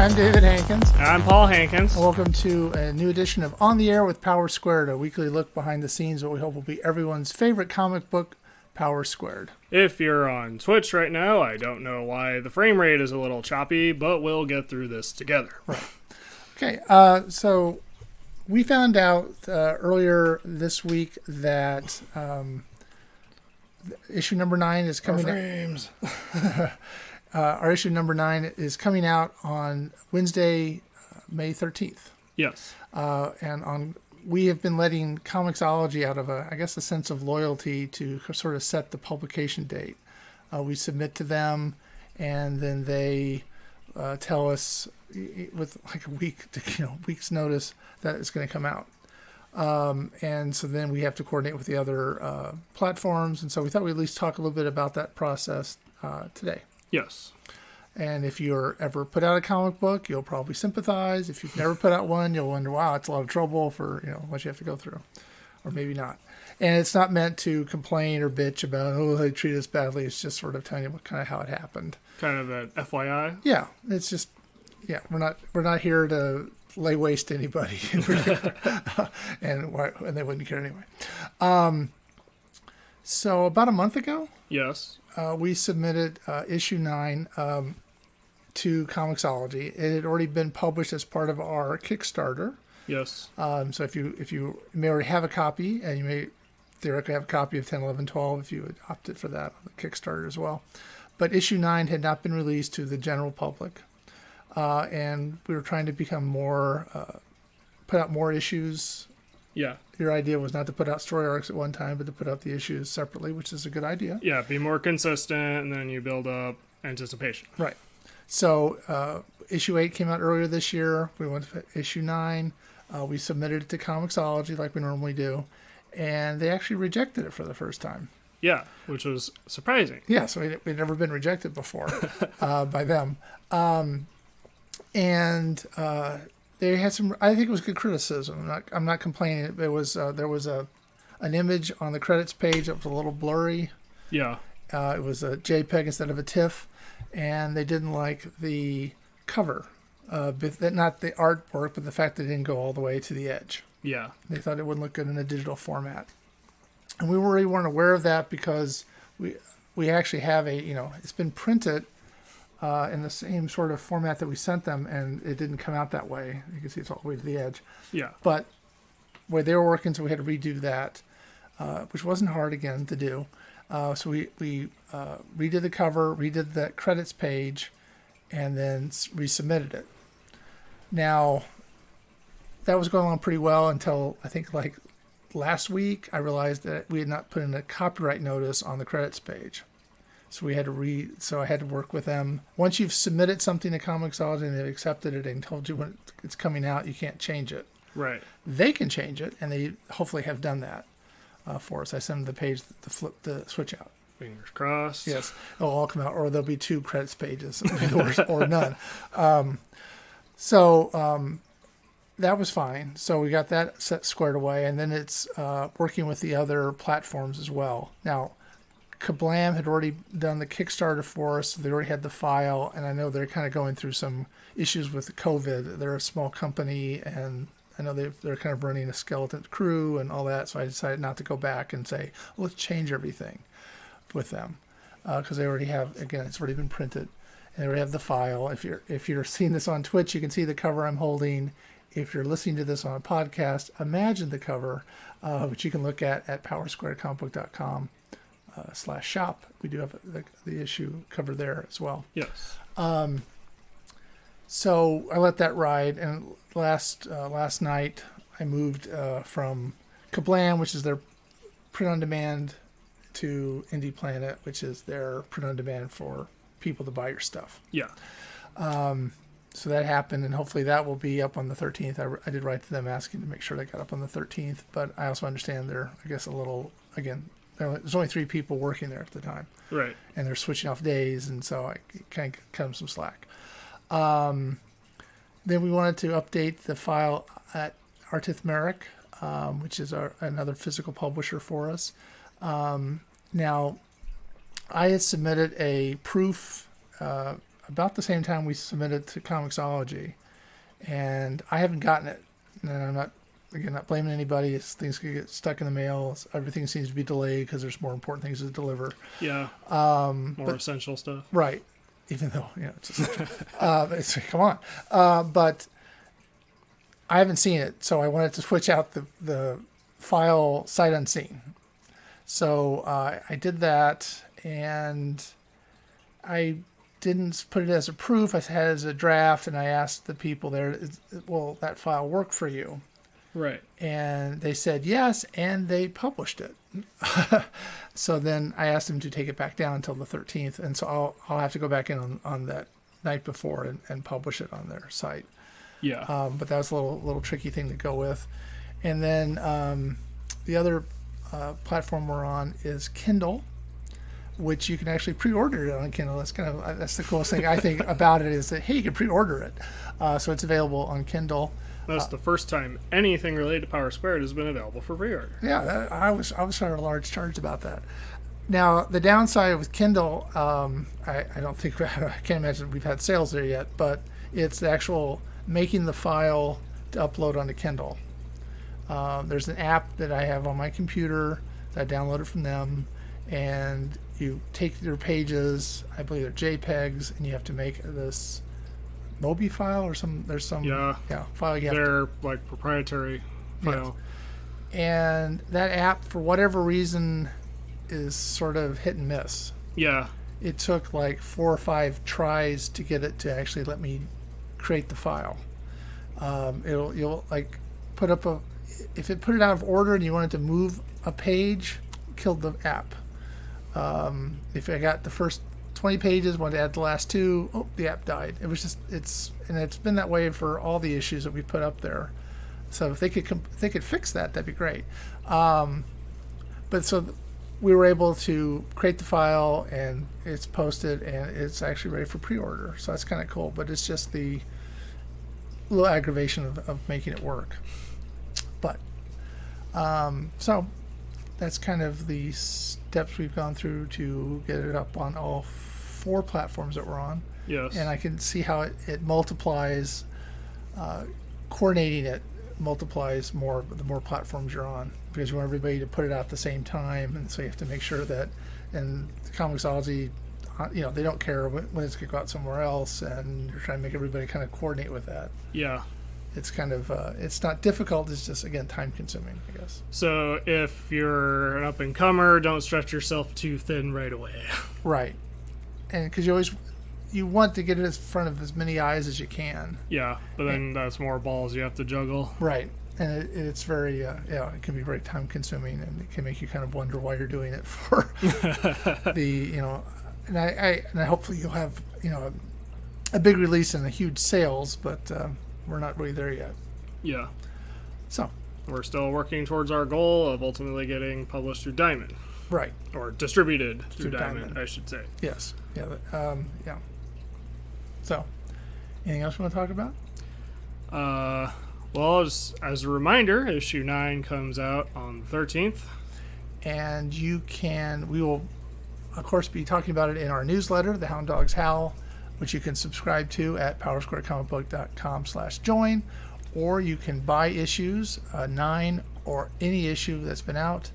I'm David Hankins. I'm Paul Hankins. Welcome to a new edition of On the Air with Power Squared, a weekly look behind the scenes of what we hope will be everyone's favorite comic book, Power Squared. If you're on Twitch right now, I don't know why the frame rate is a little choppy, but we'll get through this together. Right. Okay, so we found out earlier this week that issue number 9 is coming out. Our issue number 9 is coming out on Wednesday, May 13th. Yes. And we have been letting Comixology out of a sense of loyalty to sort of set the publication date. We submit to them, and then they tell us with like a week's notice that it's going to come out. And so then we have to coordinate with the other platforms. And so we thought we'd at least talk a little bit about that process today. Yes. And if you're ever put out a comic book, you'll probably sympathize. If you've never put out one, you'll wonder, wow, it's a lot of trouble for, what you have to go through. Or maybe not. And it's not meant to complain or bitch about, oh, they treat us badly. It's just sort of telling you how it happened. Kind of an FYI? Yeah. It's just, we're not here to lay waste to anybody. and they wouldn't care anyway. So about a month ago, yes, we submitted issue 9 to Comixology. It had already been published as part of our Kickstarter. Yes. So if you may already have a copy, and you may theoretically have a copy of 10, 11, 12 if you had opted for that on the Kickstarter as well. But issue 9 had not been released to the general public. And we were trying to become put out more issues. Yeah. Your idea was not to put out story arcs at one time, but to put out the issues separately, which is a good idea. Yeah, be more consistent, and then you build up anticipation. Right. So issue 8 came out earlier this year. We went to issue 9. We submitted it to Comixology like we normally do, and they actually rejected it for the first time. Yeah, which was surprising. Yeah, so we'd never been rejected before by them. And they had some, I think it was good criticism. I'm not complaining. There was an image on the credits page that was a little blurry. Yeah. It was a JPEG instead of a TIFF, and they didn't like the cover. Not the artwork, but the fact that it didn't go all the way to the edge. Yeah. They thought it wouldn't look good in a digital format. And we really weren't aware of that because we actually have it's been printed in the same sort of format that we sent them, and it didn't come out that way. You can see it's all the way to the edge. Yeah. But where they were working, so we had to redo that, which wasn't hard, again, to do. So we redid the cover, redid the credits page, and then resubmitted it. Now, that was going along pretty well until, I think, like last week, I realized that we had not put in a copyright notice on the credits page. So we had to so I had to work with them. Once you've submitted something to Comixology and they've accepted it and told you when it's coming out, you can't change it. Right. They can change it, and they hopefully have done that for us. I sent them the page to flip the switch out. Fingers crossed. Yes, it'll all come out, or there'll be 2 credits pages, or none. So that was fine. So we got that set squared away, and then it's working with the other platforms as well. Now, Kablam had already done the Kickstarter for us. So they already had the file, and I know they're kind of going through some issues with COVID. They're a small company, and I know they're kind of running a skeleton crew and all that, so I decided not to go back and say, let's change everything with them, because they already have, again, it's already been printed, and they already have the file. If you're seeing this on Twitch, you can see the cover I'm holding. If you're listening to this on a podcast, imagine the cover, which you can look at powersquaredcomicbook.com. /shop. We do have the issue cover there as well. Yes. So I let that ride, and last night I moved from Kablam, which is their print-on-demand, to Indie Planet, which is their print-on-demand for people to buy your stuff. Yeah. So that happened, and hopefully that will be up on the 13th. I did write to them asking to make sure they got up on the 13th, but I also understand they're, I guess, a little, again, there's only 3 people working there at the time. Right. And they're switching off days, and so I kind of cut them some slack. Then we wanted to update the file at Artith Merrick, which is another physical publisher for us. Now, I had submitted a proof about the same time we submitted to Comixology, and I haven't gotten it. And I'm not blaming anybody. Things could get stuck in the mail. Everything seems to be delayed because there's more important things to deliver. Yeah. More essential stuff. Right. Even though, it's essential. Come on. But I haven't seen it, so I wanted to switch out the file sight unseen. So I did that, and I didn't put it as a proof. I had it as a draft, and I asked the people there, will that file work for you? Right. And they said yes, and they published it. So then I asked them to take it back down until the 13th, and so I'll have to go back in on that night before and publish it on their site. Yeah. But that was a little tricky thing to go with. And then the other platform we're on is Kindle, which you can actually pre-order it on Kindle. That's the coolest thing I think about it, is that, hey, you can pre-order it. So it's available on Kindle. That's the first time anything related to Power Squared has been available for pre-order. Yeah, I was under a large charge about that. Now, the downside with Kindle, I don't think, I can't imagine we've had sales there yet, but it's the actual making the file to upload onto Kindle. There's an app that I have on my computer that I downloaded from them, and you take your pages, I believe they're JPEGs, and you have to make this Mobi file or there's some file you have. They're like proprietary file. Yes. And that app, for whatever reason, is sort of hit and miss. Yeah. It took like 4 or 5 tries to get it to actually let me create the file. You'll like put up if it put it out of order and you wanted to move a page, killed the app. If I got the first 20 pages, wanted to add the last 2, the app died. It was just it's been that way for all the issues that we put up there. So if they could fix that, that'd be great. But so we were able to create the file, and it's posted, and it's actually ready for pre-order. So that's kind of cool. But it's just the little aggravation of making it work. But so that's kind of the steps we've gone through to get it up on all 4 platforms that we're on. Yes. And I can see how it multiplies, coordinating it multiplies more the more platforms you're on, because you want everybody to put it out at the same time, and so you have to make sure that, and Comixology, they don't care when it's going to go out somewhere else, and you're trying to make everybody kind of coordinate with that. Yeah. It's kind of, it's not difficult, it's just, again, time consuming, I guess. So if you're an up-and-comer, don't stretch yourself too thin right away. Right. And because you want to get it in front of as many eyes as you can. Yeah, but then that's more balls you have to juggle. Right. And it's very, it can be very time consuming, and it can make you kind of wonder why you're doing it for and I hopefully you'll have, a big release and a huge sales, but we're not really there yet. Yeah. So we're still working towards our goal of ultimately getting published through Diamond. Right. Or distributed through Diamond, I should say. Yes. Yeah. Yeah. So, anything else you want to talk about? Well, as a reminder, issue 9 comes out on the 13th. And we will, of course, be talking about it in our newsletter, The Hound Dogs Howl, which you can subscribe to at powersquarecomicbook.com/join, or you can buy issues, 9 or any issue that's been out,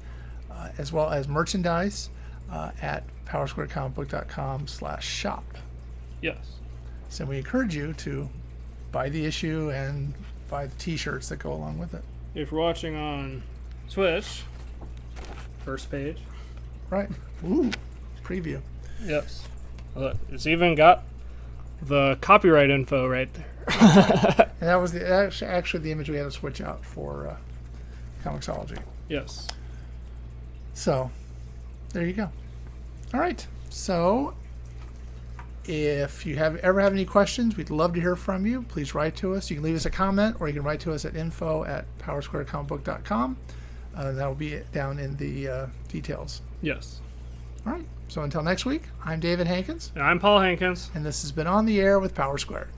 as well as merchandise at powersquarecomicbook.com/shop. Yes. So we encourage you to buy the issue and buy the t-shirts that go along with it. If you're watching on Twitch, first page. Right. Ooh, preview. Yes. Look, it's even got the copyright info right there. And that was actually the image we had to switch out for Comixology. Yes. So, there you go. All right. So, if you ever have any questions, we'd love to hear from you. Please write to us. You can leave us a comment, or you can write to us at info@powersquarecomicbook.com. That will be down in the details. Yes. All right. So until next week, I'm David Hankins. And I'm Paul Hankins. And this has been On the Air with Power Squared.